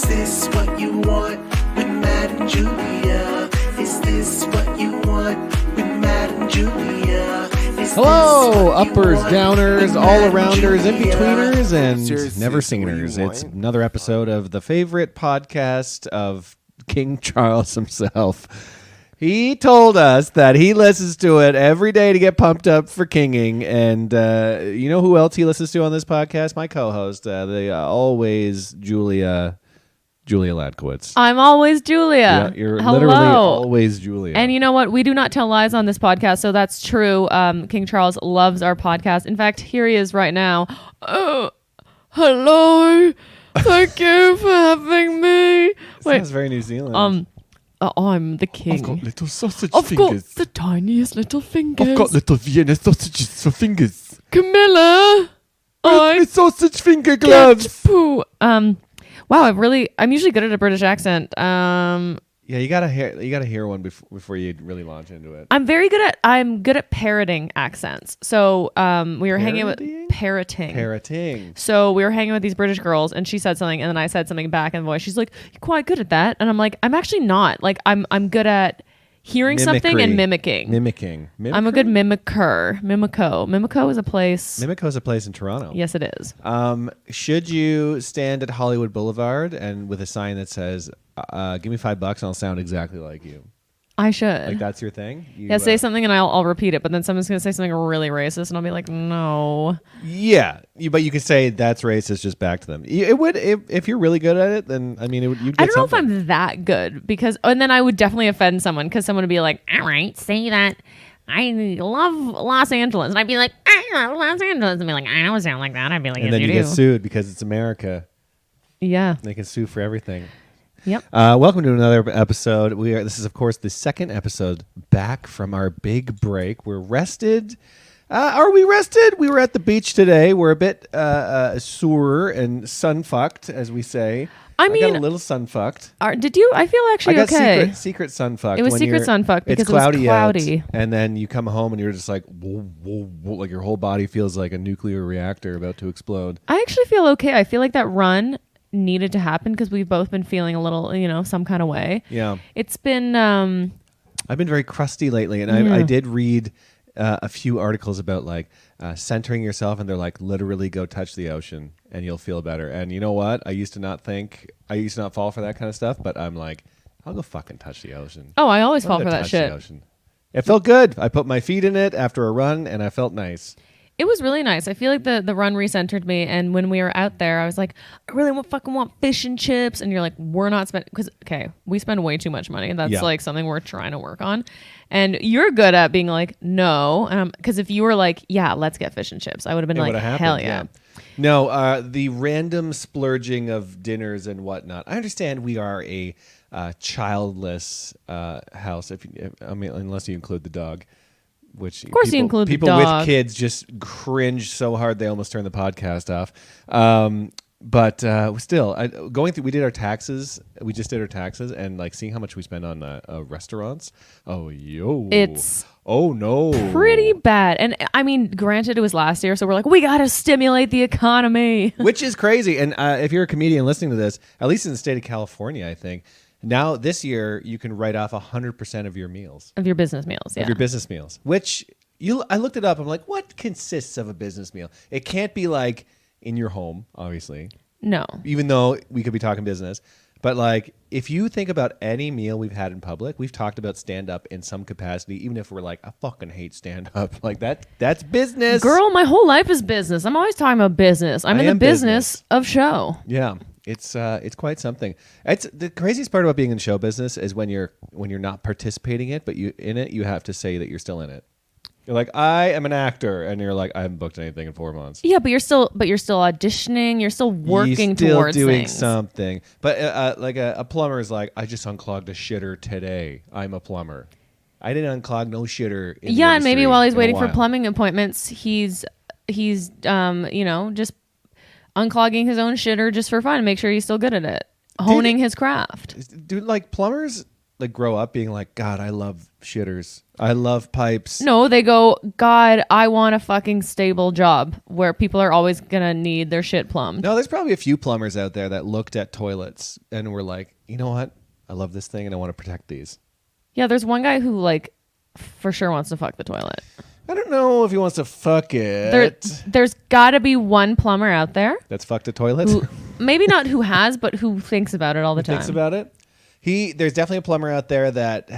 Is this what you want with Matt and Julia? Is this what you want with Matt and Julia? Hello, uppers, downers, all-arounders, in-betweeners, and never-seeners. It's another episode of the favorite podcast of King Charles himself. He told us that he listens to it every day to get pumped up for kinging. And you know who else he listens to on this podcast? My co-host, the always Julia Ladkowitz. I'm always Julia. Yeah, you're Hello. literally always Julia. And you know what? We do not tell lies on this podcast, so that's true. King Charles loves our podcast. In fact, here he is right now. Hello. Thank you for having me. Sounds very New Zealand. I'm the king. I've got little sausage I've fingers. got the tiniest little fingers. I've got little Vienna sausages for fingers. Camilla. My sausage finger gloves. Poo. Wow, I'm usually good at a British accent. Yeah, you gotta hear one before you really launch into it. I'm good at parroting accents. So we were hanging with parroting. So we were hanging with these British girls, and she said something, and then I said something back in the voice. She's like, "You're quite good at that," and I'm like, "I'm actually not. Like, I'm good at hearing something and mimicking. I'm a good mimicker. Mimico is a place. Mimico's a place in Toronto. Yes, it is. Should you stand at Hollywood Boulevard and with a sign that says, "Give me $5 and I'll sound exactly like you"? I should. Like that's your thing? Say something and I'll repeat it, but then someone's gonna say something really racist, and I'll be like, no. Yeah, but you could say that's racist just back to them. It would if you're really good at it. Then I mean, you'd get I don't know something. if I'm that good and then I would definitely offend someone because someone would be like, all right, say that. I love Los Angeles, and I'd be like, I love Los Angeles, and be like, I don't sound like that. I'd be like, and yes, then you you do. get sued because it's America. Yeah. They can sue for everything. Yep. Welcome to another episode. This is, of course, the second episode back from our big break. We're rested. Are we rested? We were at the beach today. We're a bit sore and sun-fucked, as we say. I got a little sun-fucked. Did you? I feel actually I got okay. secret sun-fucked. It was secret sun-fucked because it was cloudy. Out, and then you come home and you're just like, whoa, whoa, whoa, like your whole body feels like a nuclear reactor about to explode. I actually feel okay. I feel like that run needed to happen because we've both been feeling a little, some kind of way. Yeah. It's been... I've been very crusty lately, and I did read a few articles about like centering yourself, and they're like, literally go touch the ocean and you'll feel better. And you know what? I used to not fall for that kind of stuff, but I'm like, I'll go fucking touch the ocean. Oh, I always fall for that shit. It felt good. I put my feet in it after a run, and I felt nice. It was really nice. I feel like the run recentered me, and when we were out there, I was like, I really want fish and chips, and you're like, we're not spending, because we spend way too much money, and that's like something we're trying to work on. And you're good at being like, no, because if you were like, yeah, let's get fish and chips, I would have been like, hell yeah. No, the random splurging of dinners and whatnot. I understand we are a childless house, unless you include the dog. Which of course you include people the dog. With kids just cringe so hard they almost turn the podcast off. But still, we did our taxes. We just did our taxes, and like seeing how much we spend on restaurants. It's pretty bad. And I mean, granted, it was last year, so we're like, we got to stimulate the economy, which is crazy. And if you're a comedian listening to this, at least in the state of California, I think. Now, this year, you can write off 100% of your meals. Of your business meals, yeah. Of your business meals, which I looked it up. I'm like, what consists of a business meal? It can't be like in your home, obviously. No. Even though we could be talking business. But like, if you think about any meal we've had in public, we've talked about stand-up in some capacity, even if we're like, I fucking hate stand-up. Like that's business. Girl, my whole life is business. I'm always talking about business. I'm in the business of show. Yeah. It's quite something. It's the craziest part about being in show business is when you're not participating in it, but you have to say that you're still in it. You're like, I am an actor, and you're like, I haven't booked anything in 4 months. Yeah, but you're still auditioning. You're still working towards doing things. Something. But like a plumber is like, I just unclogged a shitter today. I'm a plumber. I didn't unclog no shitter. And maybe while he's waiting for plumbing appointments, he's just unclogging his own shitter just for fun, make sure he's still good at it, honing his craft. Dude, like plumbers, like grow up being like, God, I love shitters. I love pipes. No, they go, God, I want a fucking stable job where people are always going to need their shit plumbed. No, there's probably a few plumbers out there that looked at toilets and were like, you know what? I love this thing and I want to protect these. Yeah, there's one guy who like for sure wants to fuck the toilet. I don't know if he wants to fuck it. There's got to be one plumber out there. That's fucked a toilet? Who, maybe not who has, but who thinks about it all the time. Thinks about it? There's definitely a plumber out there that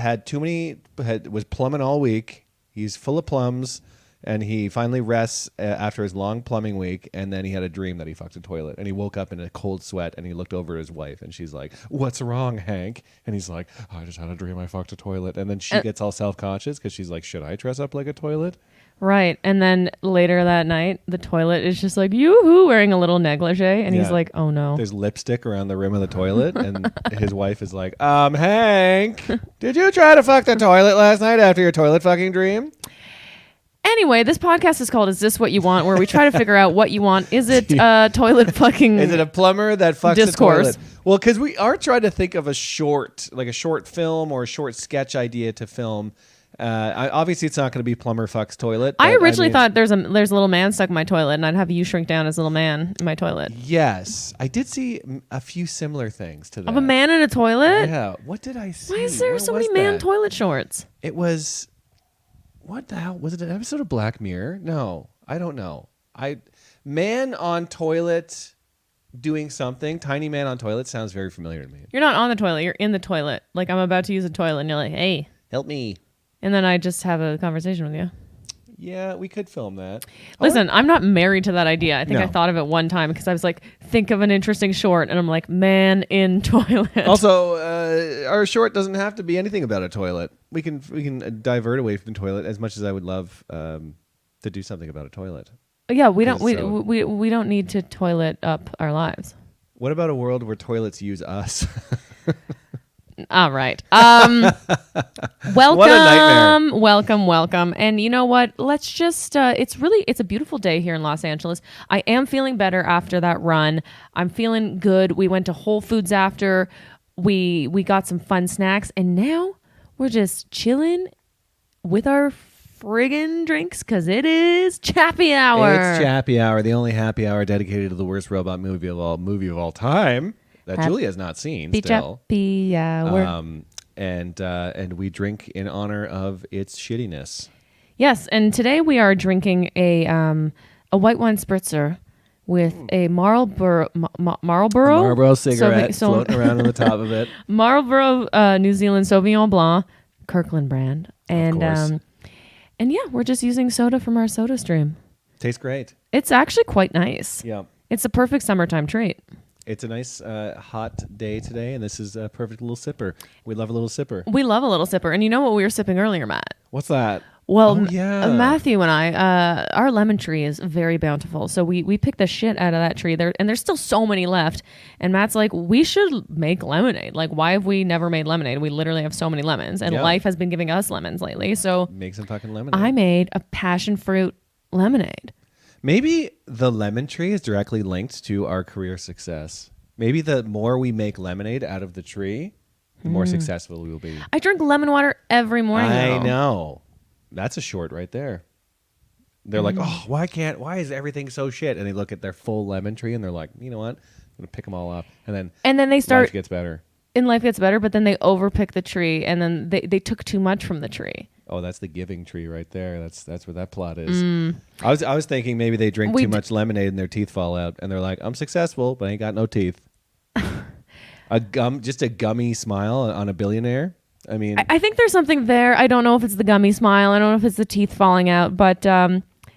was plumbing all week. He's full of plums, and he finally rests after his long plumbing week, and then he had a dream that he fucked a toilet, and he woke up in a cold sweat, and he looked over at his wife, and she's like, "What's wrong, Hank?" And he's like, "I just had a dream I fucked a toilet," and then she gets all self-conscious because she's like, "Should I dress up like a toilet?" Right. And then later that night, the toilet is just like, yoo-hoo, wearing a little negligee. And he's like, oh no. There's lipstick around the rim of the toilet. And his wife is like, Hank, did you try to fuck the toilet last night after your toilet fucking dream? Anyway, this podcast is called Is This What You Want? Where we try to figure out what you want. Is it toilet fucking Is it a plumber that fucks discourse? the toilet? Well, because we are trying to think of a short film or a short sketch idea to film. Obviously, it's not going to be plumber fucks toilet. I originally thought there's a little man stuck in my toilet, and I'd have you shrink down as little man in my toilet. Yes, I did see a few similar things to that. Of a man in a toilet? Yeah. What did I see? Why is there so many man toilet shorts? It was. What the hell was it? An episode of Black Mirror? No, I don't know. Man on toilet doing something. Tiny man on toilet sounds very familiar to me. You're not on the toilet. You're in the toilet. Like I'm about to use a toilet, and you're like, "Hey, help me." And then I just have a conversation with you. Yeah, we could film that. Listen, I'm not married to that idea. I think I thought of it one time because I was like, think of an interesting short. And I'm like, man in toilet. Also, our short doesn't have to be anything about a toilet. We can divert away from the toilet as much as I would love to do something about a toilet. Yeah, we don't need to toilet up our lives. What about a world where toilets use us? All right. Welcome. What a nightmare. Welcome. And you know what? Let's just, it's a beautiful day here in Los Angeles. I am feeling better after that run. I'm feeling good. We went to Whole Foods after. We got some fun snacks. And now we're just chilling with our friggin' drinks because it is Chappy Hour. It's Chappy Hour, the only happy hour dedicated to the worst robot movie of all time. That Julie has not seen still. Chappy Hour. And we drink in honor of its shittiness. Yes, and today we are drinking a white wine spritzer with a Marlboro cigarette floating around on the top of it. Marlboro New Zealand Sauvignon Blanc, Kirkland brand, and yeah, we're just using soda from our Soda Stream. Tastes great. It's actually quite nice. Yeah, it's a perfect summertime treat. It's a nice hot day today, and this is a perfect little sipper. We love a little sipper. We love a little sipper. And you know what we were sipping earlier, Matt? What's that? Well, Matthew and I, our lemon tree is very bountiful. So we picked the shit out of that tree. And there's still so many left. And Matt's like, we should make lemonade. Like, why have we never made lemonade? We literally have so many lemons. And life has been giving us lemons lately. So make some fucking lemonade. I made a passion fruit lemonade. Maybe the lemon tree is directly linked to our career success. Maybe the more we make lemonade out of the tree, the more successful we will be. I drink lemon water every morning. I know. That's a short right there. They're like, oh, why is everything so shit? And they look at their full lemon tree and they're like, you know what? I'm going to pick them all up. And then they start. Life gets better. And life gets better, but then they overpick the tree and then they took too much from the tree. Oh, that's the giving tree right there. That's what that plot is. I was thinking maybe they drink too much lemonade and their teeth fall out, and they're like, "I'm successful, but I ain't got no teeth." Just a gummy smile on a billionaire. I mean, I think there's something there. I don't know if it's the gummy smile. I don't know if it's the teeth falling out. But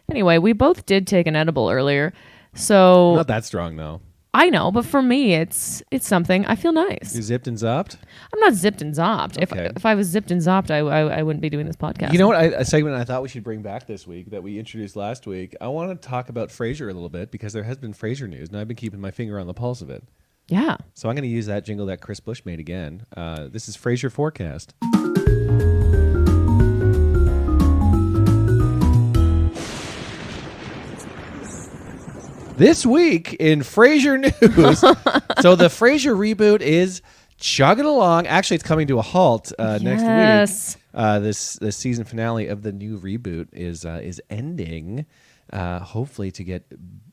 anyway, we both did take an edible earlier, so not that strong though. I know, but for me, it's something. I feel nice. You zipped and zopped? I'm not zipped and zopped. Okay. If I was zipped and zopped, I wouldn't be doing this podcast. You know what? A segment I thought we should bring back this week that we introduced last week. I want to talk about Frasier a little bit because there has been Frasier news, and I've been keeping my finger on the pulse of it. Yeah. So I'm going to use that jingle that Chris Bush made again. This is Frasier Forecast. This week in Frasier news, so the Frasier reboot is chugging along. Actually, it's coming to a halt next Yes. week. This season finale of the new reboot is ending. Hopefully to get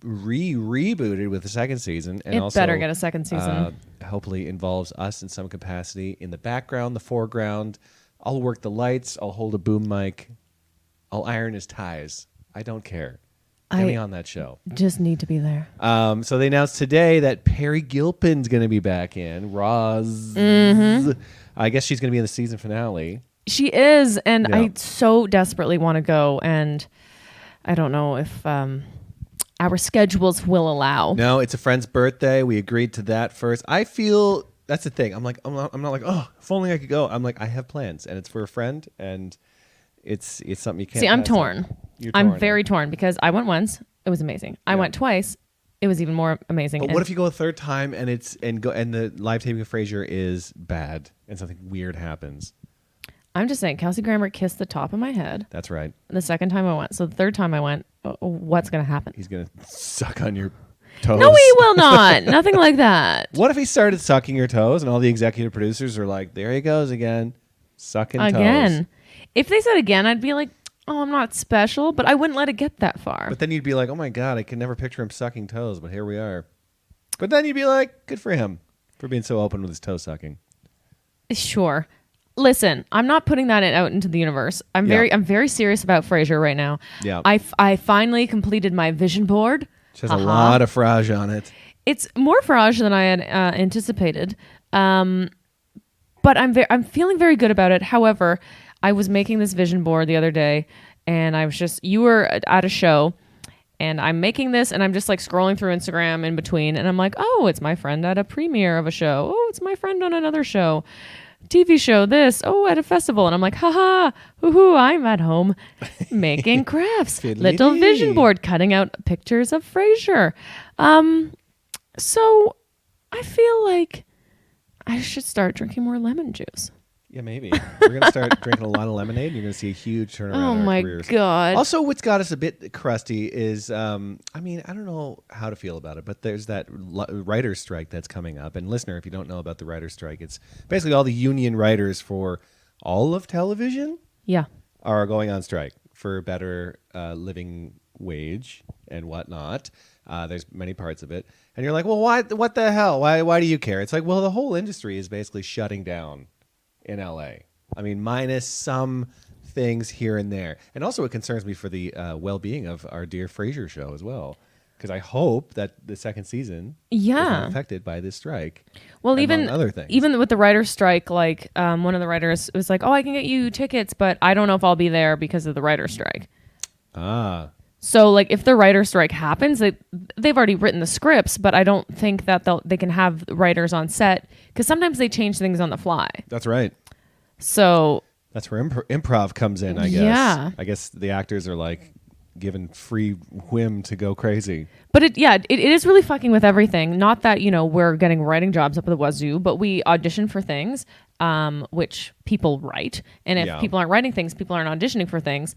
rebooted with the second season, and It also better get a second season. hopefully involves us in some capacity in the background, the foreground. I'll work the lights. I'll hold a boom mic. I'll iron his ties. I don't care. Get me on that show. Just need to be there. So they announced today that Perry Gilpin's going to be back in. Roz. I guess she's going to be in the season finale. She is, and Yeah. I so desperately want to go, and I don't know if our schedules will allow. No, it's a friend's birthday. We agreed to that first. I feel that's the thing. I'm not like, oh, if only I could go. I'm like, I have plans, and it's for a friend, and it's something you can't. See, I'm pass up. torn. You're I'm torn, very torn because I went once. It was amazing. I went twice. It was even more amazing. But And what if you go a third time and the live taping of Frasier is bad and something weird happens? I'm just saying, Kelsey Grammer kissed the top of my head That's right. the second time I went. So the third time I went, what's going to happen? He's gonna suck on your toes. No, he will not. Nothing like that. What if he started sucking your toes and all the executive producers are like, there he goes again, sucking Again. toes. If they said again, I'd be like, oh, I'm not special, but I wouldn't let it get that far. But then you'd be like, oh my God, I can never picture him sucking toes, but here we are. But then you'd be like, good for him for being so open with his toe sucking. Sure. Listen, I'm not putting that out into the universe. I'm very serious about Frasier right now. Yeah. I finally completed my vision board. Which has a lot of frage on it. It's more frage than I had anticipated. But I'm feeling very good about it. However, I was making this vision board the other day, and you were at a show, and I'm making this, and I'm just like scrolling through Instagram in between, and I'm like, oh, it's my friend at a premiere of a show. Oh, it's my friend on another show. TV show, this, at a festival. And I'm like, haha, hoo-hoo, I'm at home making crafts. Little vision board, cutting out pictures of Frasier. So I feel like I should start drinking more lemon juice. Yeah, maybe. We're going to start drinking a lot of lemonade, and you're going to see a huge turnaround Oh in our my careers. God. Also, what's got us a bit crusty is, I don't know how to feel about it, but there's that writer's strike that's coming up. And listener, if you don't know about the writer's strike, it's basically all the union writers for all of television Yeah. are going on strike for a better living wage and whatnot. There's many parts of it. And you're like, well, why? What the hell? Why do you care? It's like, well, the whole industry is basically shutting down in LA. I mean, minus some things here and there. And also it concerns me for the well-being of our dear Frasier show as well. Because I hope that the second season is not affected by this strike. Well, among even other things. even with the writer's strike, like one of the writers was like, oh, I can get you tickets, but I don't know if I'll be there because of the writer's strike. So, like, if the writer's strike happens, they've already written the scripts, but I don't think that they can have writers on set because sometimes they change things on the fly. That's right. So that's where improv comes in, I guess. Yeah. I guess the actors are like given free whim to go crazy. But it is really fucking with everything. Not that, we're getting writing jobs up at the wazoo, but we audition for things, which people write. And if people aren't writing things, people aren't auditioning for things.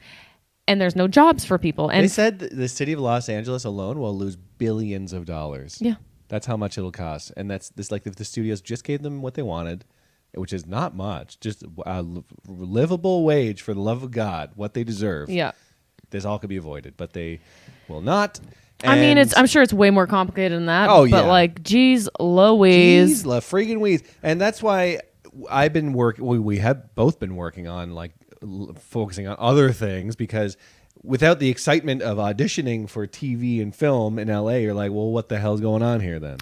And there's no jobs for people. And they said the city of Los Angeles alone will lose billions of dollars. Yeah. That's how much it'll cost. And that's this, like, if the studios just gave them what they wanted, which is not much, just a livable wage for the love of God, what they deserve. Yeah. This all could be avoided, but they will not. I mean, I'm sure it's way more complicated than that. Oh, but yeah. like, geez Louise. Jeez, la freaking Louise. And that's why I've been working, we have both been working on, like, focusing on other things, because without the excitement of auditioning for TV and film in LA, you're like, well, what the hell's going on here then?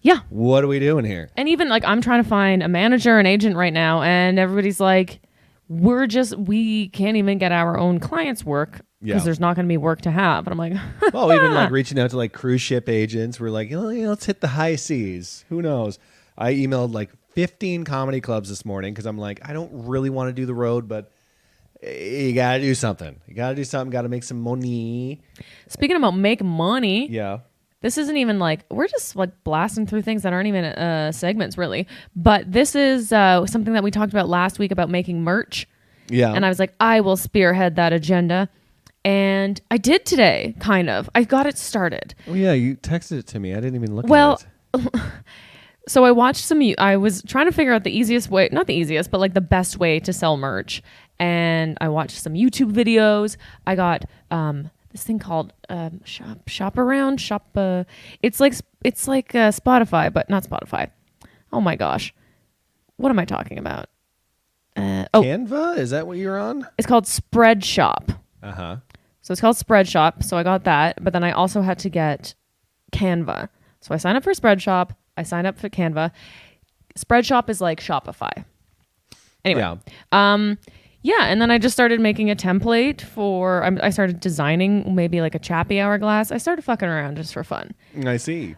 Yeah. What are we doing here? And even like, I'm trying to find a manager, an agent right now, and everybody's like, we can't even get our own clients work because there's not going to be work to have. And I'm like, well, even like reaching out to like cruise ship agents, we're like, let's hit the high seas. Who knows? I emailed like 15 comedy clubs this morning because I'm like, I don't really want to do the road, but you got to do something. Got to make some money. Speaking about make money. Yeah. This isn't even like, we're just like blasting through things that aren't even segments really. But this is something that we talked about last week about making merch. Yeah. And I was like, I will spearhead that agenda. And I did today, kind of. I got it started. Oh, yeah. You texted it to me. I didn't even look at it. Well, So I watched I was trying to figure out the easiest way, not the easiest, but like the best way to sell merch. And I watched some YouTube videos. I got this thing called Shop Around. It's like Spotify, but not Spotify. Oh my gosh. What am I talking about? Canva? Is that what you're on? It's called Spreadshop. Uh-huh. So it's called Spreadshop. So I got that, but then I also had to get Canva. So I signed up for Spreadshop. I signed up for Canva. Spreadshop is like Shopify. Anyway. Yeah. And then I just started making a template I started designing maybe like a Chappy Hourglass. I started fucking around just for fun. I see.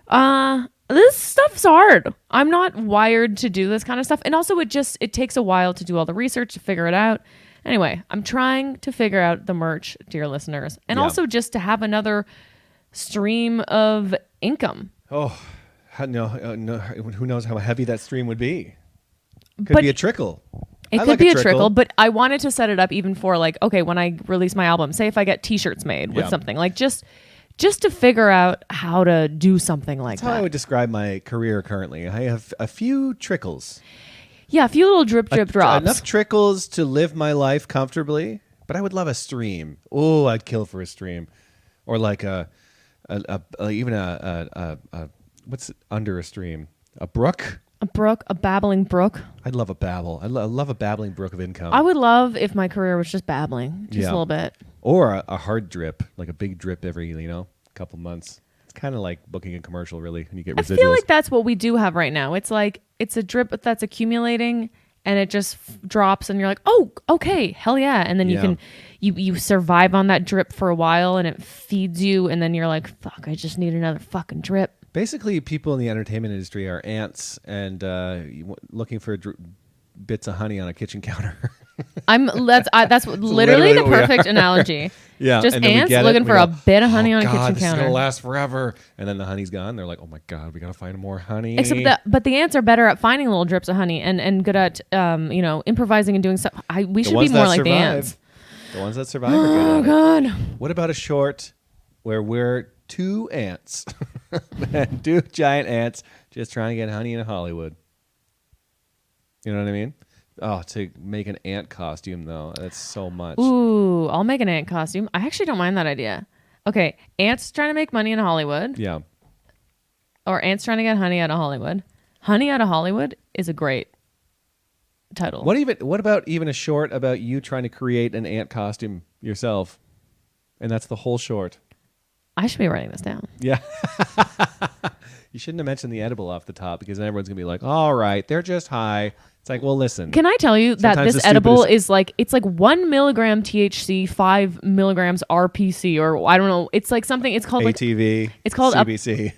This stuff's hard. I'm not wired to do this kind of stuff. And also it takes a while to do all the research to figure it out. Anyway, I'm trying to figure out the merch, dear listeners. And also just to have another stream of income. Oh, no, who knows how heavy that stream would be? Could be a trickle. It could be a trickle, but I wanted to set it up even for like, okay, when I release my album, say if I get t-shirts made with something, like just to figure out how to do something like that. That's how I would describe my career currently. I have a few trickles. Yeah, a few little drip drops. Enough trickles to live my life comfortably, but I would love a stream. Oh, I'd kill for a stream. Or like what's under a stream? A brook? A babbling brook. I'd love a babble. I love a babbling brook of income. I would love if my career was just babbling, just a little bit. Or a hard drip, like a big drip every, couple months. It's kind of like booking a commercial, really, when you get residuals. I feel like that's what we do have right now. It's like, it's a drip that's accumulating and it just drops and you're like, oh, okay, hell yeah. And then you survive on that drip for a while and it feeds you. And then you're like, fuck, I just need another fucking drip. Basically, people in the entertainment industry are ants and looking for bits of honey on a kitchen counter. That's literally the perfect analogy. Yeah, just ants looking for a bit of honey on a kitchen counter. This is gonna last forever, and then the honey's gone. They're like, "Oh my god, we gotta find more honey." But the ants are better at finding little drips of honey and good at improvising and doing stuff. We should be more like the ants. The ones that survive are good at it. Oh god! What about a short where we're two ants, two giant ants, just trying to get honey in Hollywood? You know what I mean? Oh, to make an ant costume, though. That's so much. Ooh, I'll make an ant costume. I actually don't mind that idea. Okay, ants trying to make money in Hollywood. Yeah. Or ants trying to get honey out of Hollywood. Honey out of Hollywood is a great title. What about even a short about you trying to create an ant costume yourself? And that's the whole short. I should be writing this down. Yeah. You shouldn't have mentioned the edible off the top because then everyone's going to be like, all right, they're just high. It's like, well, listen. Can I tell you that this edible is like, it's like 1 milligram THC, 5 milligrams RPC, or I don't know. It's like something, it's called ATV. It's called CBC.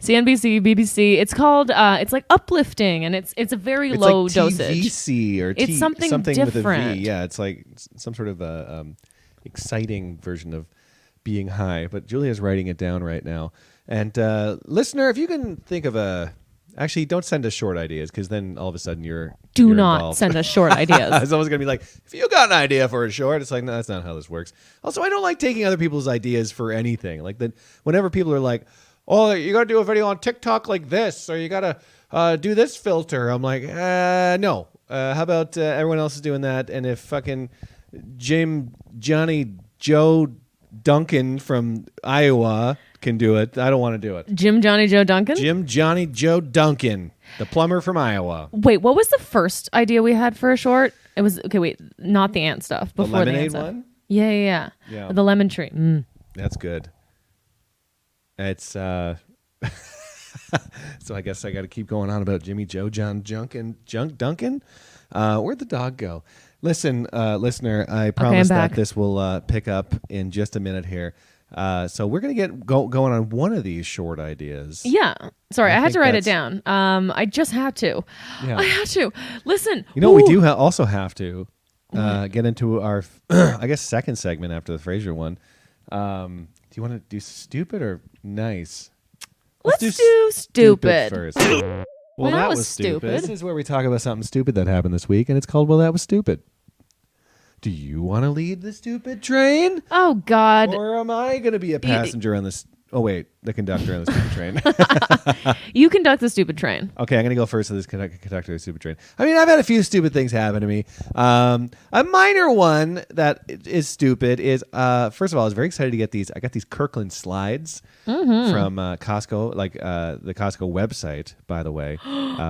CNBC, BBC. It's called, it's like uplifting and it's a very low dosage. TVC or it's something different. With a V. Yeah, it's like some sort of exciting version of being high. But Julia's writing it down right now. And listener, if you can think of actually, don't send us short ideas because then all of a sudden you're not involved. Send us short ideas. It's always going to be like, if you got an idea for a short, it's like, no, that's not how this works. Also, I don't like taking other people's ideas for anything. Like that, whenever people are like, oh, you got to do a video on TikTok like this, or you got to do this filter. I'm like, no. How about everyone else is doing that? And if fucking Johnny Joe Duncan from Iowa can do it, I don't want to do it. Johnny Joe Duncan? Johnny Joe Duncan, the plumber from Iowa. Wait, what was the first idea we had for a short? It was, okay, wait, not the ant stuff. Before the lemonade the ant one? Stuff. Yeah. The lemon tree. Mm. That's good. It's so I guess I got to keep going on about Jimmy Joe Duncan. Where'd the dog go? Listen, listener, I promise that this will pick up in just a minute here. So we're going to get going on one of these short ideas. Yeah. Sorry, I had to write it down. I just had to. Yeah. I had to. Listen. You know, we do also have to get into our, I guess, second segment after the Frasier one. Do you want to do stupid or nice? Let's do stupid first. Well, that was stupid. This is where we talk about something stupid that happened this week, and it's called Well, That Was Stupid. Do you want to lead the stupid train? Oh, God. Or am I going to be a passenger on this? Oh, wait. The conductor on the stupid train. You conduct the stupid train. Okay, I'm going to go first to this conductor of the stupid train. I mean, I've had a few stupid things happen to me. A minor one that is stupid is, first of all, I was very excited to get these. I got these Kirkland slides from Costco, like the Costco website, by the way,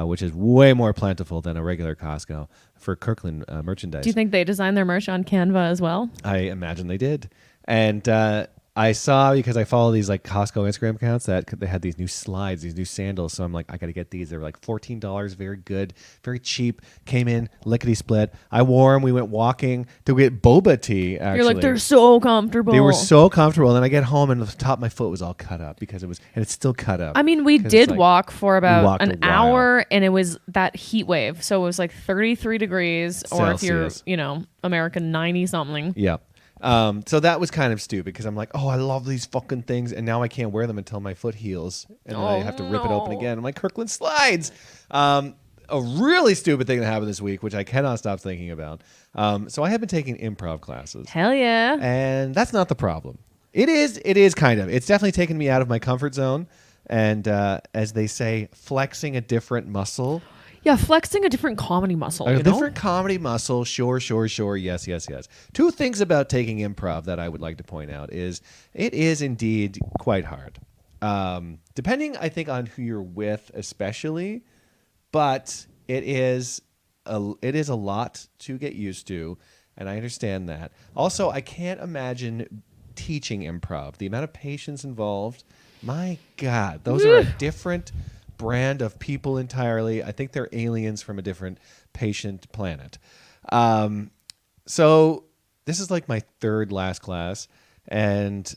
which is way more plentiful than a regular Costco for Kirkland merchandise. Do you think they designed their merch on Canva as well? I imagine they did. And I saw, because I follow these like Costco Instagram accounts, that they had these new slides, these new sandals. So I'm like, I got to get these. They were like $14, very good, very cheap. Came in, lickety split. I wore them. We went walking to get boba tea, actually. You're like, they're so comfortable. They were so comfortable. And then I get home and the top of my foot was all cut up because it was, and it's still cut up. I mean, we did like, walk for about an a while. hour, and it was that heat wave. So it was like 33 degrees, or if you're, Celsius. American, 90 something. Yeah. So that was kind of stupid because I'm like, oh, I love these fucking things, and now I can't wear them until my foot heals, and then I have to rip it open again. I'm like, Kirkland slides. A really stupid thing that happened this week, which I cannot stop thinking about. So I have been taking improv classes. Hell yeah. And that's not the problem. It is kind of. It's definitely taken me out of my comfort zone, and as they say, flexing a different muscle. Yeah, flexing a different comedy muscle. A different comedy muscle, sure. Yes. Two things about taking improv that I would like to point out is it is indeed quite hard. Depending, I think, on who you're with especially, but it is a lot to get used to, and I understand that. Also, I can't imagine teaching improv. The amount of patience involved, my God, those are a different brand of people entirely. I think they're aliens from a different patient planet. So this is like my third last class, and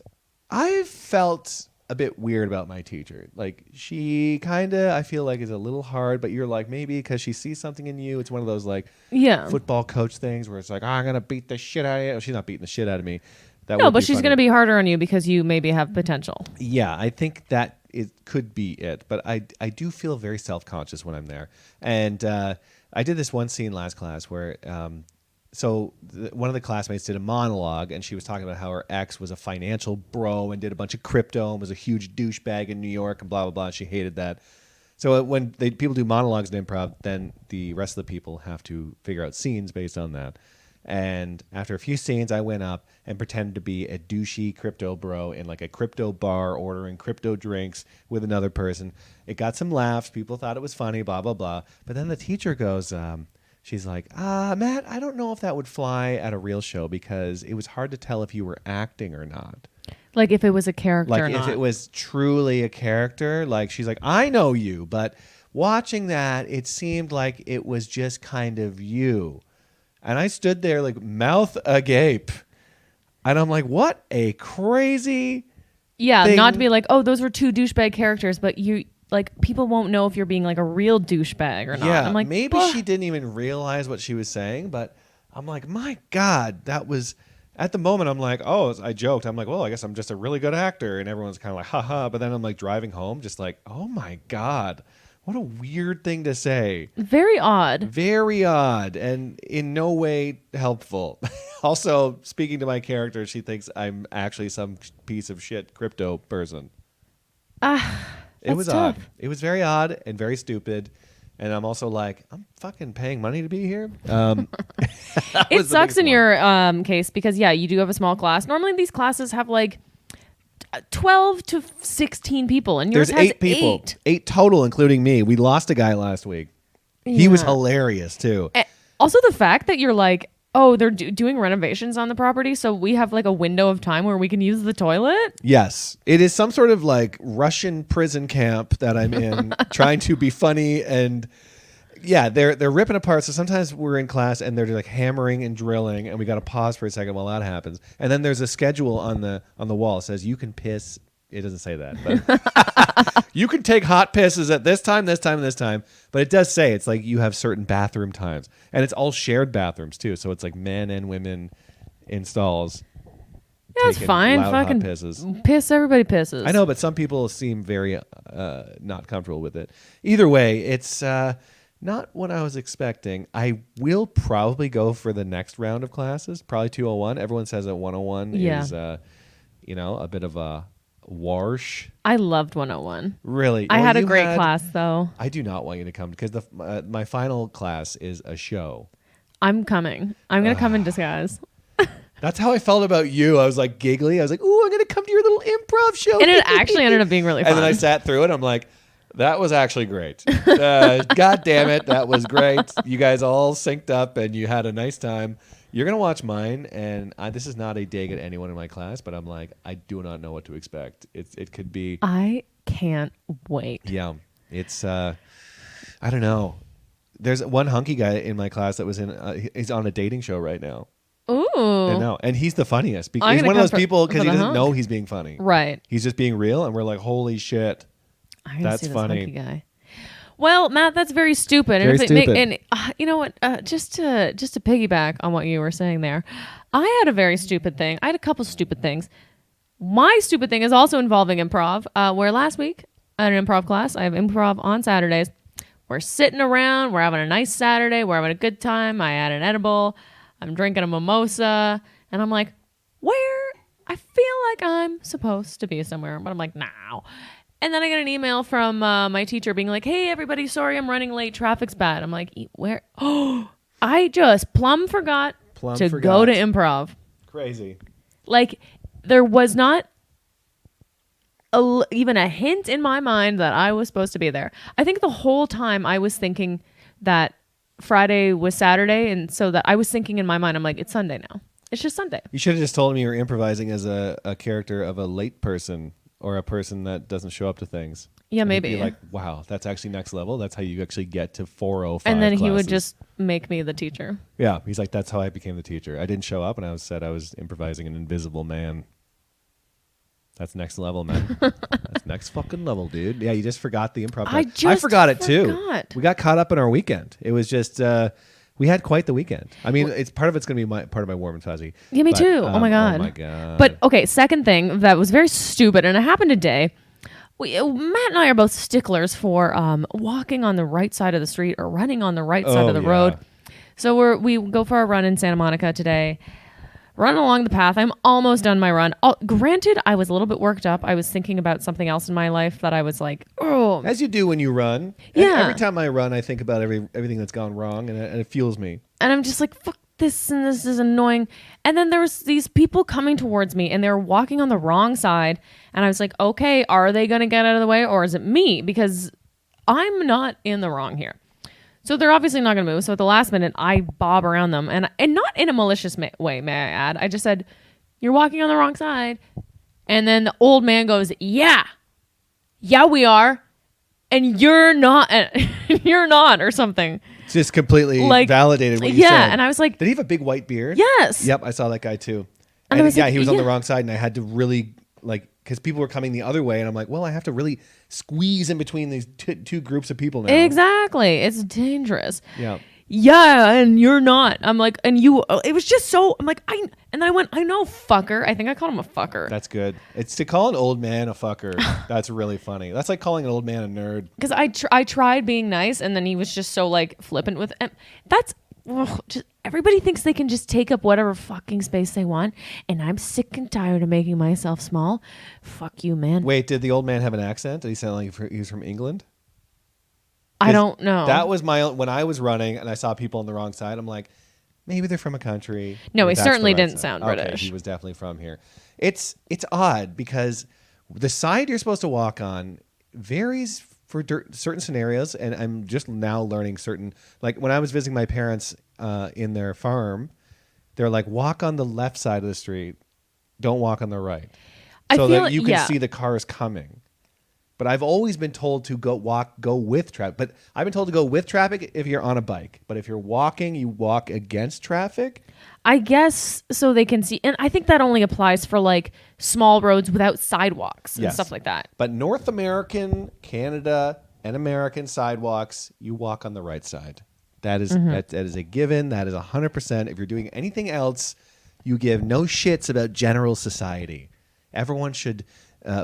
I felt a bit weird about my teacher. Like, she kind of, I feel like, is a little hard, but you're like, maybe because she sees something in you. It's one of those like football coach things where it's like, I'm gonna beat the shit out of you. Oh, she's not beating the shit out of me. No, but she's going to be harder on you because you maybe have potential. Yeah, I think that it could be it. But I do feel very self-conscious when I'm there. And I did this one scene last class where one of the classmates did a monologue, and she was talking about how her ex was a financial bro and did a bunch of crypto and was a huge douchebag in New York and blah, blah, blah. She hated that. So when people do monologues in improv, then the rest of the people have to figure out scenes based on that. And after a few scenes, I went up and pretended to be a douchey crypto bro in like a crypto bar ordering crypto drinks with another person. It got some laughs. People thought it was funny, blah, blah, blah. But then the teacher goes, she's like, Matt, I don't know if that would fly at a real show because it was hard to tell if you were acting or not. Like if it was a character or not. Like if it was truly a character. Like she's like, I know you, but watching that, it seemed like it was just kind of you. And I stood there like mouth agape. And I'm like, what a crazy thing. Not to be like, oh, those were two douchebag characters, but you like people won't know if you're being like a real douchebag or not. Yeah, I'm like, maybe she didn't even realize what she was saying, but I'm like, my God, that was at the moment I'm like, oh, I joked. I'm like, well, I guess I'm just a really good actor. And everyone's kind of like, haha. But then I'm like driving home, just like, oh my God. What a weird thing to say. Very odd. Very odd and in no way helpful. Also, speaking to my character, she thinks I'm actually some piece of shit crypto person. It was tough. odd. It was very odd and very stupid. And I'm also like, I'm fucking paying money to be here. It sucks in your case because, you do have a small class. Normally these classes have like 12 to 16 people, and yours There's has 8 people. 8. 8 total, including me. We lost a guy last week. He was hilarious, too. Also, the fact that you're like, oh, they're doing renovations on the property, so we have like a window of time where we can use the toilet? Yes. It is some sort of like Russian prison camp that I'm in, trying to be funny and... Yeah, they're ripping apart. So sometimes we're in class and they're like hammering and drilling, and we got to pause for a second while that happens. And then there's a schedule on the wall. It says you can piss. It doesn't say that, but you can take hot pisses at this time, this time, and this time. But it does say it's like you have certain bathroom times, and it's all shared bathrooms too. So it's like men and women in stalls. Yeah, it's fine. Fucking piss. Everybody pisses. I know, but some people seem very not comfortable with it. Either way, it's. Not what I was expecting. I will probably go for the next round of classes, probably 201. Everyone says that 101 is, a bit of a Warsh. I loved 101. Really? I had a great class, though. I do not want you to come because my final class is a show. I'm coming. I'm going to come in disguise. That's how I felt about you. I was like giggly. I was like, ooh, I'm going to come to your little improv show. And it actually ended up being really fun. And then I sat through it. I'm like, that was actually great. God damn it. That was great. You guys all synced up and you had a nice time. You're going to watch mine. And this is not a dig at anyone in my class, but I'm like, I do not know what to expect. It could be. I can't wait. Yeah. It's, I don't know. There's one hunky guy in my class that was he's on a dating show right now. Ooh. I know. And he's the funniest. Because he's one of those people because he doesn't know he's being funny. Right. He's just being real. And we're like, holy shit. That's funny. Hunky guy. Well, Matt, that's very stupid. Very stupid. And you know what? Just to piggyback on what you were saying there, I had a very stupid thing. I had a couple stupid things. My stupid thing is also involving improv, where last week at an improv class, I have improv on Saturdays. We're sitting around. We're having a nice Saturday. We're having a good time. I had an edible. I'm drinking a mimosa. And I'm like, I feel like I'm supposed to be somewhere. But I'm like, no. And then I get an email from my teacher being like, hey, everybody, sorry I'm running late. Traffic's bad. I'm like, where? Oh, I just forgot to go to improv. Crazy. Like, there was not even a hint in my mind that I was supposed to be there. I think the whole time I was thinking that Friday was Saturday. And so that I was thinking in my mind, I'm like, it's Sunday now. It's just Sunday. You should have just told me you were improvising as a character of a late person or a person that doesn't show up to things. Yeah, and maybe. You'd be like, wow, that's actually next level. That's how you actually get to 405 And then classes. he would just make me the teacher. Yeah, he's like, that's how I became the teacher. I didn't show up and I was improvising an invisible man. That's next level, man. That's next fucking level, dude. Yeah, you just forgot the improv. I forgot it too. We got caught up in our weekend. It was just we had quite the weekend. I mean, it's part of it's going to be part of my warm and fuzzy. Yeah, me too. Oh my god. Oh my god. But okay, second thing that was very stupid, and it happened today. Matt and I are both sticklers for walking on the right side of the street or running on the right side of the road. So we go for a run in Santa Monica today. Run along the path. I'm almost done my run. Granted, I was a little bit worked up. I was thinking about something else in my life that I was like, oh. As you do when you run. Yeah. Every time I run, I think about everything that's gone wrong, and it fuels me. And I'm just like, fuck this, and this is annoying. And then there was these people coming towards me, and they were walking on the wrong side. And I was like, okay, are they going to get out of the way, or is it me? Because I'm not in the wrong here. So they're obviously not going to move. So at the last minute, I bob around them. And not in a malicious way, may I add. I just said, you're walking on the wrong side. And then the old man goes, yeah, we are. And you're not, or something. It's just completely validated what you said. Yeah, and I was like. Did he have a big white beard? Yes. Yep, I saw that guy too. And he was on the wrong side, and I had to really, because people were coming the other way, and I'm like, well, I have to really squeeze in between these two groups of people now. Exactly. It's dangerous. Yeah. Yeah, and you're not. I'm like, and you, it was just so, I'm like, and then I went, I know, fucker. I think I called him a fucker. That's good. It's to call an old man a fucker. That's really funny. That's like calling an old man a nerd. Because I tried being nice, and then he was just so flippant with, and that's, just everybody thinks they can just take up whatever fucking space they want, and I'm sick and tired of making myself small. Fuck you, man. Wait, did the old man have an accent? Did he sound like he was from England? I don't know. That was when I was running and I saw people on the wrong side. I'm like, maybe they're from a country. No, he certainly didn't sound British. Okay, he was definitely from here. It's odd because the side you're supposed to walk on varies for certain scenarios, and I'm just now learning certain. Like when I was visiting my parents in their farm, they're like, walk on the left side of the street, don't walk on the right, so that you can see the cars coming. But I've always been told to go with traffic. But I've been told to go with traffic if you're on a bike. But if you're walking, you walk against traffic. I guess so they can see. And I think that only applies for small roads without sidewalks and stuff like that. But North American, Canada, and American sidewalks, you walk on the right side. That is that is a given. That is 100%. If you're doing anything else, you give no shits about general society. Everyone should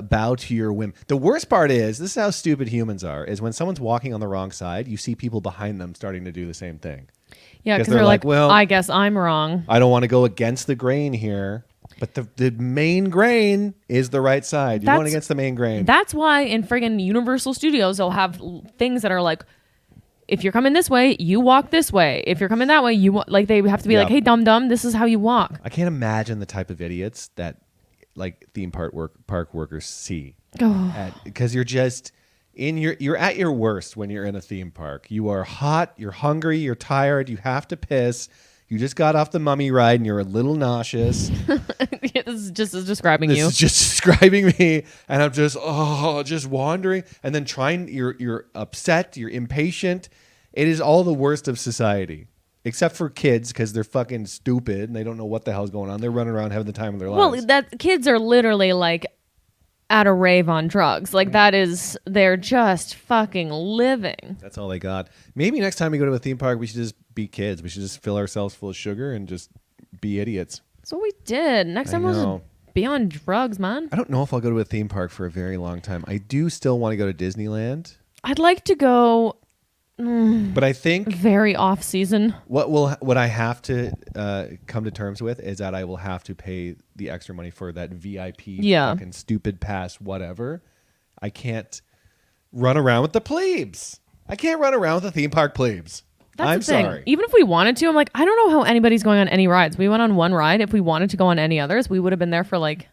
bow to your whim. The worst part is, this is how stupid humans are, is when someone's walking on the wrong side, you see people behind them starting to do the same thing. Yeah, because they're like, well, I guess I'm wrong. I don't want to go against the grain here. But the main grain is the right side. You're going against the main grain. That's why in friggin' Universal Studios, they'll have things that are like, if you're coming this way, you walk this way. If you're coming that way, like they have to be like, hey, dum-dum, this is how you walk. I can't imagine the type of idiots that like theme park workers see. Because you're just you're at your worst when you're in a theme park. You are hot, you're hungry, you're tired, you have to piss. You just got off the Mummy ride and you're a little nauseous. This is just describing you. This is just describing me, and I'm just wandering, and then you're upset, you're impatient. It is all the worst of society. Except for kids, because they're fucking stupid and they don't know what the hell's going on. They're running around having the time of their lives. Well, kids are literally like at a rave on drugs. Like they're just fucking living. That's all they got. Maybe next time we go to a theme park, we should just be kids. We should just fill ourselves full of sugar and just be idiots. That's what we did. Next time we'll just be on drugs, man. I don't know if I'll go to a theme park for a very long time. I do still want to go to Disneyland. I'd like to go... But I think very off season. What I have to come to terms with is that I will have to pay the extra money for that VIP fucking stupid pass, whatever. I can't run around with the plebes. I can't run around with the theme park plebes. That's the thing. Sorry. Even if we wanted to, I'm like, I don't know how anybody's going on any rides. We went on one ride. If we wanted to go on any others, we would have been there for like.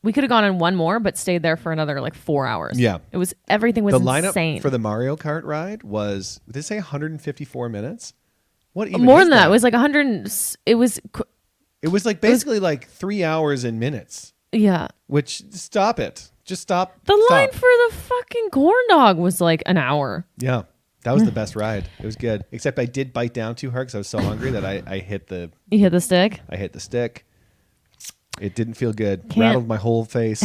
We could have gone on one more, but stayed there for another like 4 hours. Yeah. Everything was insane. The lineup for the Mario Kart ride was, did they say 154 minutes? What even more than that? It was like 100. It was like basically like 3 hours in minutes. Yeah. Which, stop it. Just stop. Line for the fucking corn dog was like an hour. Yeah. That was the best ride. It was good. Except I did bite down too hard because I was so hungry that I hit the... You hit the stick? I hit the stick. It didn't feel good. Rattled my whole face.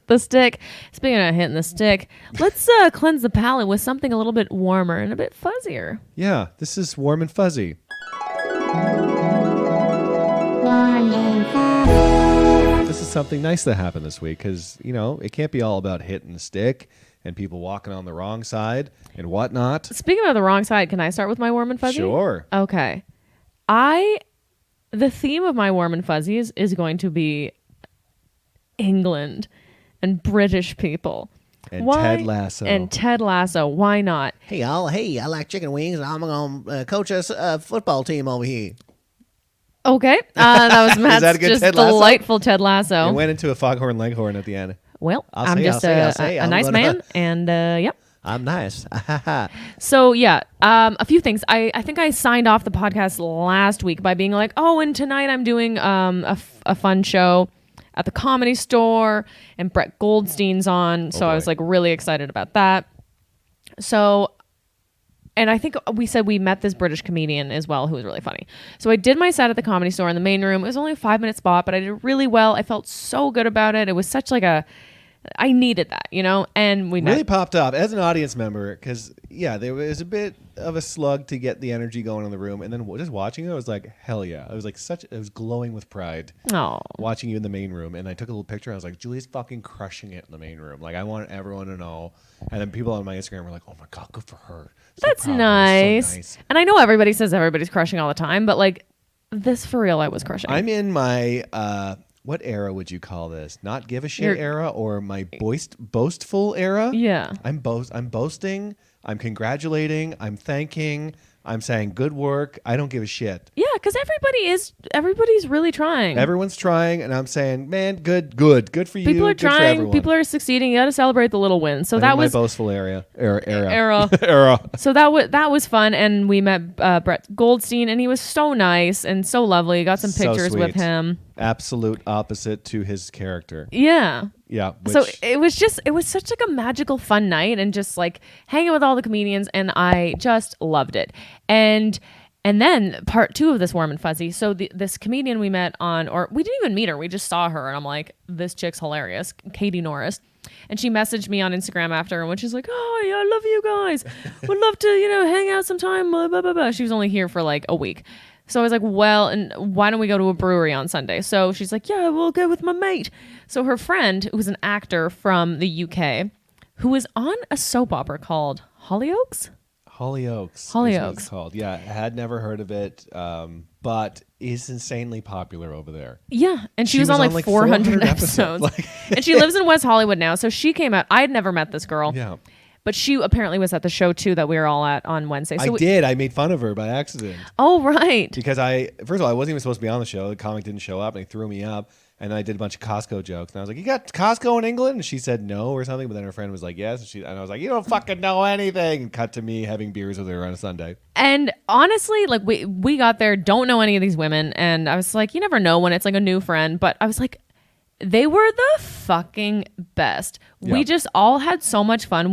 The stick. Speaking of hitting the stick, let's cleanse the palate with something a little bit warmer and a bit fuzzier. Yeah, this is warm and fuzzy. This is something nice that happened this week because, it can't be all about hitting the stick and people walking on the wrong side and whatnot. Speaking of the wrong side, can I start with my warm and fuzzy? Sure. Okay. The theme of my warm and fuzzies is going to be England and British people. And Ted Lasso. And Ted Lasso. Why not? Hey, y'all. Hey, I like chicken wings. I'm going to coach a football team over here. Okay. That was Matt's that a good just Ted Lasso? Delightful Ted Lasso. It went into a foghorn leghorn at the end. Well, I'm just a nice man. And, yep. I'm nice. So, yeah, a few things. I think I signed off the podcast last week by being like, and tonight I'm doing a fun show at the Comedy Store, and Brett Goldstein's on. So I was like really excited about that. So, and I think we said we met this British comedian as well who was really funny. So I did my set at the Comedy Store in the main room. It was only a 5-minute spot, but I did really well. I felt so good about it. It was such like I needed that, and we really popped up as an audience member because, there was a bit of a slug to get the energy going in the room. And then just watching it, I was like, hell yeah. I was like, it was glowing with pride watching you in the main room. And I took a little picture. And I was like, Julie's fucking crushing it in the main room. Like, I want everyone to know. And then people on my Instagram were like, oh my God, good for her. So That's nice. So nice. And I know everybody says everybody's crushing all the time, but like this for real, I was crushing. I'm in my, what era would you call this? Not give a shit era or my boastful era? Yeah. I'm boasting. I'm congratulating. I'm thanking. I'm saying good work. I don't give a shit. Yeah, because everybody's really trying. Everyone's trying, and I'm saying, man, good for you. People are good trying. People are succeeding. You got to celebrate the little wins. So that was my boastful era. So that was fun, and we met Brett Goldstein, and he was so nice and so lovely. Got some pictures with him. Absolute opposite to his character. Yeah. Yeah. So it was such like a magical fun night and just like hanging with all the comedians, and I just loved it. And then part 2 of this warm and fuzzy. So this comedian we met or we didn't even meet her. We just saw her and I'm like, this chick's hilarious. Katie Norris. And she messaged me on Instagram after, and when she's like, oh, yeah, I love you guys. Would love to, hang out sometime. Blah, blah, blah, blah. She was only here for like a week. So I was like, well, and why don't we go to a brewery on Sunday? So she's like, yeah, we'll go with my mate. So her friend, who was an actor from the UK, who was on a soap opera called Hollyoaks. Hollyoaks. Hollyoaks. Is what it's called. Yeah, I had never heard of it, but is insanely popular over there. Yeah, and she was on like 400 episodes. And she lives in West Hollywood now, so she came out. I had never met this girl. Yeah. But she apparently was at the show too that we were all at on Wednesday. So I made fun of her by accident. Oh, right. Because first of all, I wasn't even supposed to be on the show. The comic didn't show up and he threw me up. And I did a bunch of Costco jokes. And I was like, you got Costco in England? And she said no or something. But then her friend was like, yes. And I was like, you don't fucking know anything. And cut to me having beers with her on a Sunday. And honestly, like we got there, don't know any of these women. And I was like, you never know when it's like a new friend. But I was like, they were the fucking best. Yeah. We just all had so much fun.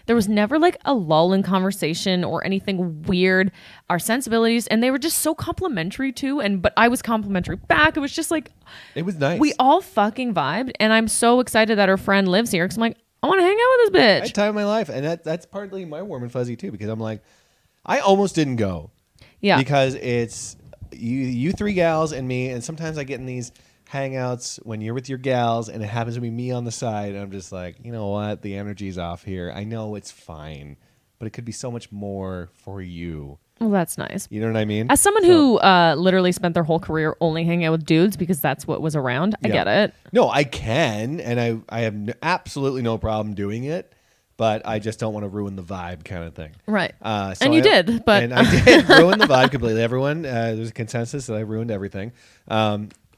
There was never like a lull in conversation or anything weird. Our sensibilities, and they were just so complimentary too. But I was complimentary back. It was just like, it was nice. We all fucking vibed, and I'm so excited that her friend lives here because I'm like, I want to hang out with this bitch. I had time of my life, and that's partly my warm and fuzzy too, because I'm like, I almost didn't go. Yeah, because it's you three gals and me, and sometimes I get in these hangouts when you're with your gals and it happens to be me on the side and I'm just like, you know what, the energy's off here. I know it's fine, but it could be so much more for you. Well, that's nice. You know what I mean? As someone who literally spent their whole career only hanging out with dudes because that's what was around, I get it. No, I can, and I have absolutely no problem doing it, but I just don't want to ruin the vibe kind of thing. Right. And you did, but... And I did ruin the vibe completely. Everyone, there's a consensus that I ruined everything.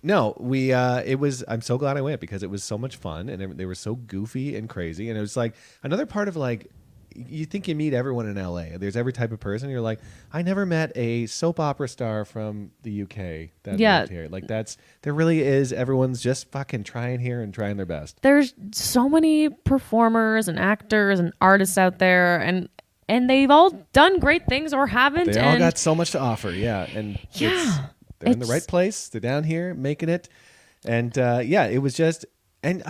No, I'm so glad I went because it was so much fun and they were so goofy and crazy. And it was like another part of like, you think you meet everyone in LA. There's every type of person. You're like, I never met a soap opera star from the UK that moved here. Like there really is. Everyone's just fucking trying here and trying their best. There's so many performers and actors and artists out there and they've all done great things or haven't. They all got so much to offer. Yeah. And they're in the right place. They're down here making it. And it was just, and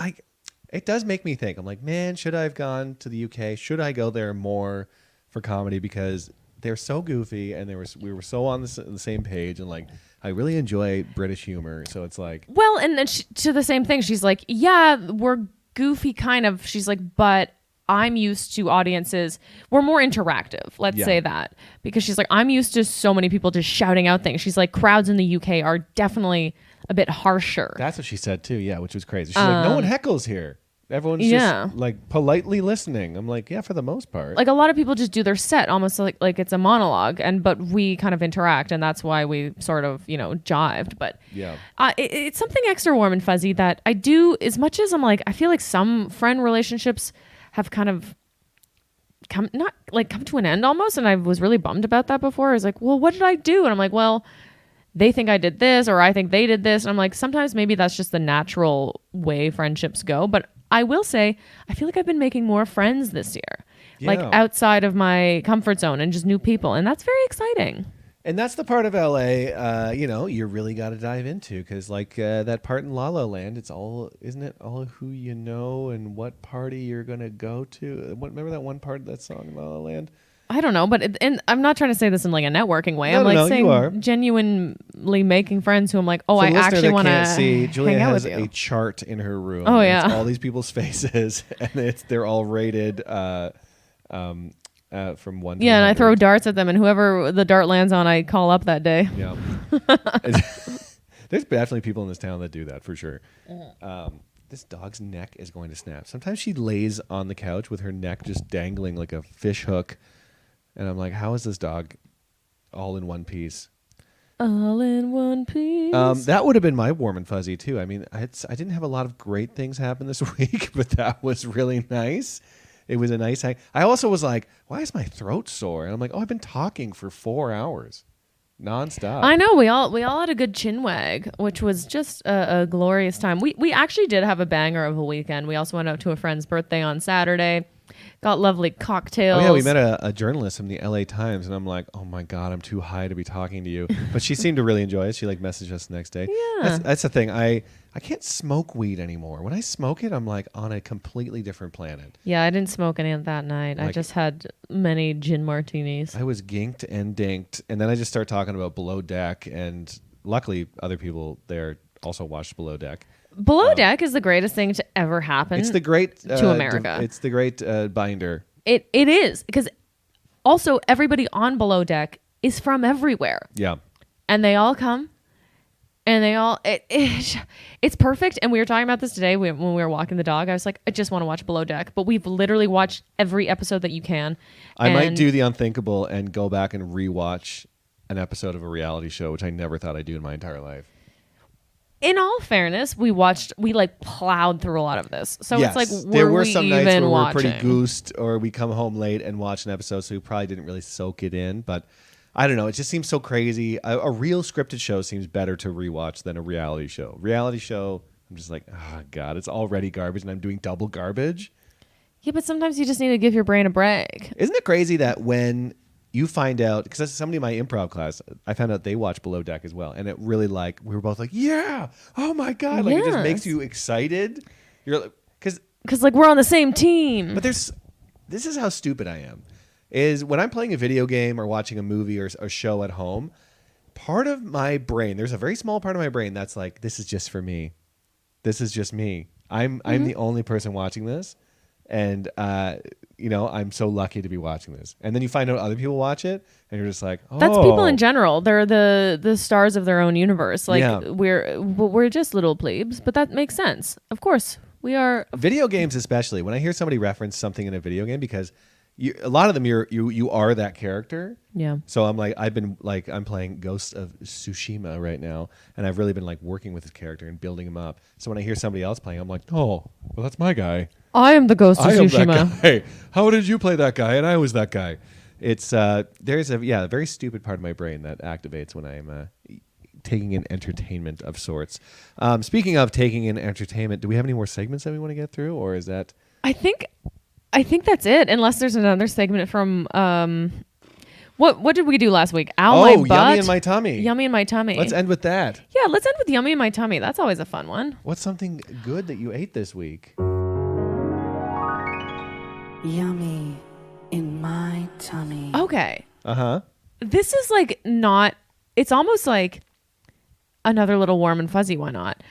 it does make me think. I'm like, man, should I have gone to the UK? Should I go there more for comedy? Because they're so goofy and we were so on the same page. And like, I really enjoy British humor. So it's like. Well, and then to the same thing, she's like, yeah, we're goofy kind of. She's like, but I'm used to audiences. We're more interactive. Let's say that. Because she's like, I'm used to so many people just shouting out things. She's like, crowds in the UK are definitely a bit harsher. That's what she said too. Yeah, which was crazy. She's like, no one heckles here. Everyone's just like politely listening. I'm like, yeah, for the most part. Like a lot of people just do their set almost like it's a monologue, but we kind of interact, and that's why we sort of jived. But it's something extra warm and fuzzy that I do. As much as I'm like, I feel like some friend relationships have kind of come to an end almost, and I was really bummed about that before. I was like, well, what did I do? And I'm like, well, they think I did this, or I think they did this, and I'm like, sometimes maybe that's just the natural way friendships go. But I will say, I feel like I've been making more friends this year, like outside of my comfort zone and just new people, and that's very exciting. And that's the part of LA, you really got to dive into because, like that part in La La Land, isn't it all who you know and what party you're gonna go to? Remember that one part of that song in La La Land? I don't know, but and I'm not trying to say this in like a networking way. I'm saying genuinely making friends who I'm like, oh, I actually want to see. Julia hang out has with you. A chart in her room. Oh yeah, it's all these people's faces, and they're all rated. From 1 to 100. And I throw darts at them, and whoever the dart lands on, I call up that day. Yeah, there's definitely people in this town that do that for sure. This dog's neck is going to snap. Sometimes she lays on the couch with her neck just dangling like a fish hook, and I'm like, how is this dog all in one piece? All in one piece. That would have been my warm and fuzzy too. I mean, I didn't have a lot of great things happen this week, but that was really nice. It was a nice hang. I also was like, why is my throat sore? And I'm like, oh, I've been talking for 4 hours nonstop. I know. We all had a good chin wag, which was just a glorious time. We actually did have a banger of a weekend. We also went out to a friend's birthday on Saturday. Got lovely cocktails. Oh, yeah, we met a journalist from the LA Times, and I'm like, oh, my God, I'm too high to be talking to you. But she seemed to really enjoy it. She, messaged us the next day. Yeah. That's the thing. I can't smoke weed anymore. When I smoke it, I'm, on a completely different planet. Yeah, I didn't smoke any that night. I just had many gin martinis. I was ginked and dinked, and then I just started talking about Below Deck, and luckily other people there also watched Below Deck. Below Deck is the greatest thing to ever happen. It's the great to America. It's the great binder. It is because Also, everybody on Below Deck is from everywhere. Yeah. And they all come. And they all, it's perfect. And we were talking about this today when we were walking the dog. I was like, I just want to watch Below Deck. But we've literally watched every episode that you can. I might do the unthinkable and go back and rewatch an episode of a reality show, which I never thought I'd do in my entire life. In all fairness, we like plowed through a lot of this. So yes, it's like, there were some nights where watching? we're pretty goosed, or we come home late and watch an episode, so we probably didn't really soak it in. But I don't know. It just seems so crazy. A real scripted show seems better to rewatch than a reality show. Reality show, I'm just like, oh, God, it's already garbage, and I'm doing double garbage. Yeah, but sometimes you just need to give your brain a break. Isn't it crazy that when you find out, because somebody in my improv class, I found out they watch Below Deck as well, and it really we were both like, yeah, oh my God, like it just makes you excited. You're like, because like we're on the same team. But this is how stupid I am. Is when I'm playing a video game or watching a movie or a show at home, part of my brain, there's a very small part of my brain that's like, this is just for me. This is just me. I'm the only person watching this. And, I'm so lucky to be watching this. And then you find out other people watch it and you're just like, oh. That's people in general. They're the stars of their own universe. Like we're just little plebes, but that makes sense. Of course, we are. Video games especially. When I hear somebody reference something in a video game, because a lot of them you are that character. Yeah. So I'm playing Ghost of Tsushima right now, and I've really been like working with the character and building him up. So when I hear somebody else playing, I'm like, oh, well, that's my guy. I am the Ghost of Tsushima. I am that guy. How did you play that guy? And I was that guy. It's there's a very stupid part of my brain that activates when I'm taking in entertainment of sorts. Speaking of taking in entertainment, do we have any more segments that we want to get through, or is that? I think that's it. Unless there's another segment from what did we do last week? My butt. Yummy in my tummy. Yummy in my tummy. Let's end with that. Yeah, let's end with yummy in my tummy. That's always a fun one. What's something good that you ate this week? Yummy in my tummy. Okay. Uh-huh. This is like not. It's almost like another little warm and fuzzy. Why not?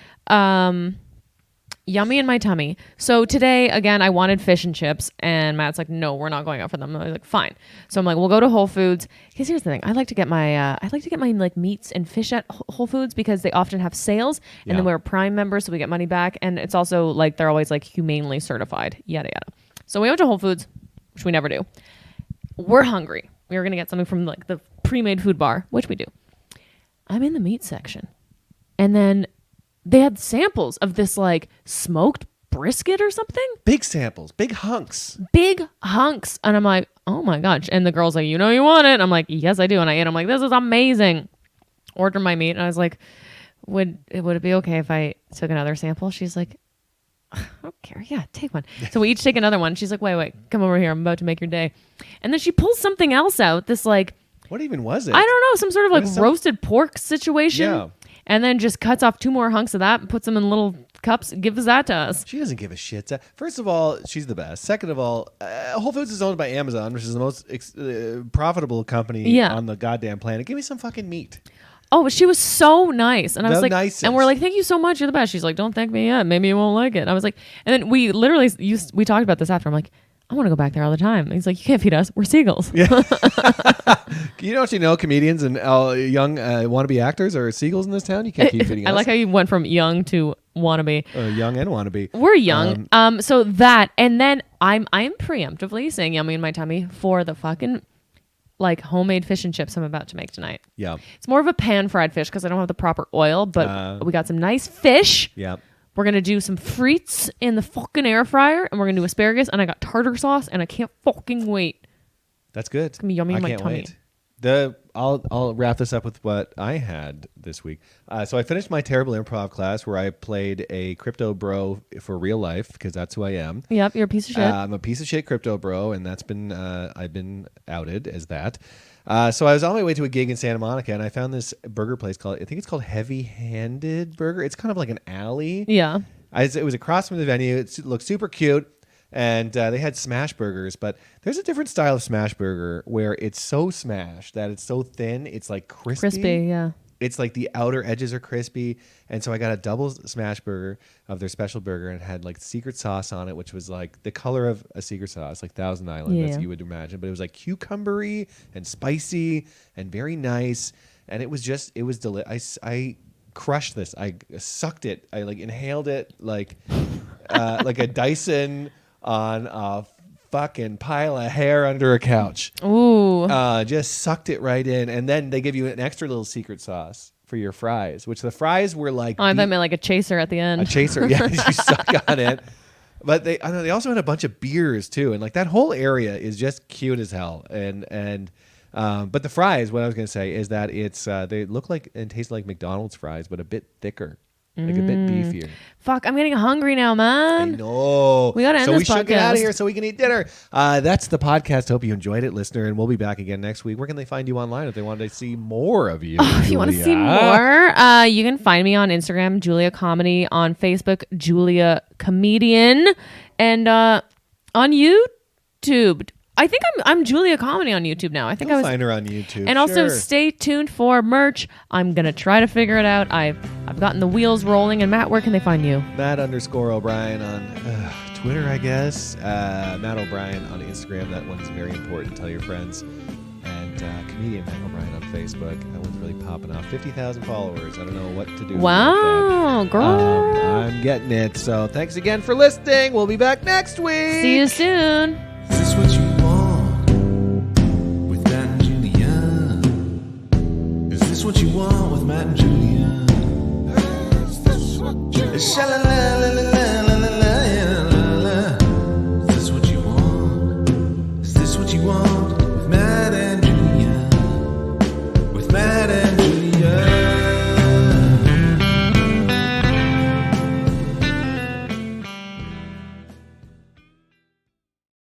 Yummy in my tummy. So today, again, I wanted fish and chips, and Matt's like, "No, we're not going out for them." I was like, "Fine." So I'm like, "We'll go to Whole Foods." Because here's the thing: I like to get my like meats and fish at Whole Foods because they often have sales, and then we're a Prime member, so we get money back, and it's also like they're always like humanely certified. Yada yada. So we went to Whole Foods, which we never do. We're hungry. We were gonna get something from like the pre-made food bar, which we do. I'm in the meat section, and then they had samples of this like smoked brisket or something. Big samples, big hunks. And I'm like, oh my gosh. And the girl's like, you want it? And I'm like, yes, I do. And I ate. I'm like, this is amazing. Order my meat. And I was like, would it be okay if I took another sample? She's like, I don't care. Yeah, take one. So we each take another one. She's like, wait, come over here. I'm about to make your day. And then she pulls something else out. This like, what even was it? I don't know. Some sort of like roasted pork situation. Yeah. And then just cuts off 2 more hunks of that and puts them in little cups, gives that to us. She doesn't give a shit. First of all, she's the best. Second of all, Whole Foods is owned by Amazon, which is the most profitable company on the goddamn planet. Give me some fucking meat. Oh, but she was so nice. And I was like, nicest. And we're like, thank you so much. You're the best. She's like, don't thank me yet. Maybe you won't like it. And I was like, and then we literally, we talked about this after. I'm like, I want to go back there all the time. And he's like, you can't feed us. We're seagulls. Yeah. Don't you know comedians and young wannabe actors are seagulls in this town? You can't keep feeding us. I like how you went from young to wannabe. Young and wannabe. We're young. So that, and then I'm preemptively saying yummy in my tummy for the fucking like homemade fish and chips I'm about to make tonight. Yeah. It's more of a pan fried fish because I don't have the proper oil, but we got some nice fish. Yeah. We're going to do some frites in the fucking air fryer, and we're going to do asparagus, and I got tartar sauce, and I can't fucking wait. That's good. It's going to be yummy in my tummy. Wait. I'll wrap this up with what I had this week. So I finished my terrible improv class where I played a crypto bro for real life because that's who I am. Yep, you're a piece of shit. I'm a piece of shit crypto bro, and that's been I've been outed as that. So I was on my way to a gig in Santa Monica, and I found this burger place I think it's called Heavy Handed Burger. It's kind of like an alley. Yeah. It was across from the venue. It looked super cute. And they had smash burgers, but there's a different style of smash burger where it's so smashed that it's so thin, it's like crispy. Crispy, yeah. it's like the outer edges are crispy. And so I got a double smash burger of their special burger and it had like secret sauce on it, which was like the color of a secret sauce, like Thousand Island, as you would imagine. But it was like cucumbery and spicy and very nice. And it was delicious. I crushed this. I sucked it. I like inhaled it like a Dyson on a fucking pile of hair under a couch. Ooh. Just sucked it right in. And then they give you an extra little secret sauce for your fries, which the fries were like... Oh, I thought meant like a chaser at the end. A chaser, yeah. You suck on it. But they also had a bunch of beers too. And like that whole area is just cute as hell. But the fries, what I was going to say is that they look like and taste like McDonald's fries, but a bit thicker. Like a bit beefier. Fuck, I'm getting hungry now, man. I know. We got to end this podcast. So we should get out of here so we can eat dinner. That's the podcast. Hope you enjoyed it, listener. And we'll be back again next week. Where can they find you online if they wanted to see more of you? If you want to see more, you can find me on Instagram, Julia Comedy. On Facebook, Julia Comedian. And on YouTube. I think I'm Julia Comedy on YouTube now. I think You'll find her on YouTube. And also stay tuned for merch. I'm gonna try to figure it out. I've gotten the wheels rolling. And Matt, where can they find you? Matt_O'Brien on Twitter, I guess. Matt O'Brien on Instagram. That one's very important. Tell your friends. And comedian Matt O'Brien on Facebook. That one's really popping off. 50,000 followers. I don't know what to do. Wow, with that. girl. I'm getting it. So thanks again for listening. We'll be back next week. See you soon. Is this what you want with Matt and Julia? Is this what you want with Matt and Julia? Is this what you want? Is this what you want? Is this what you want?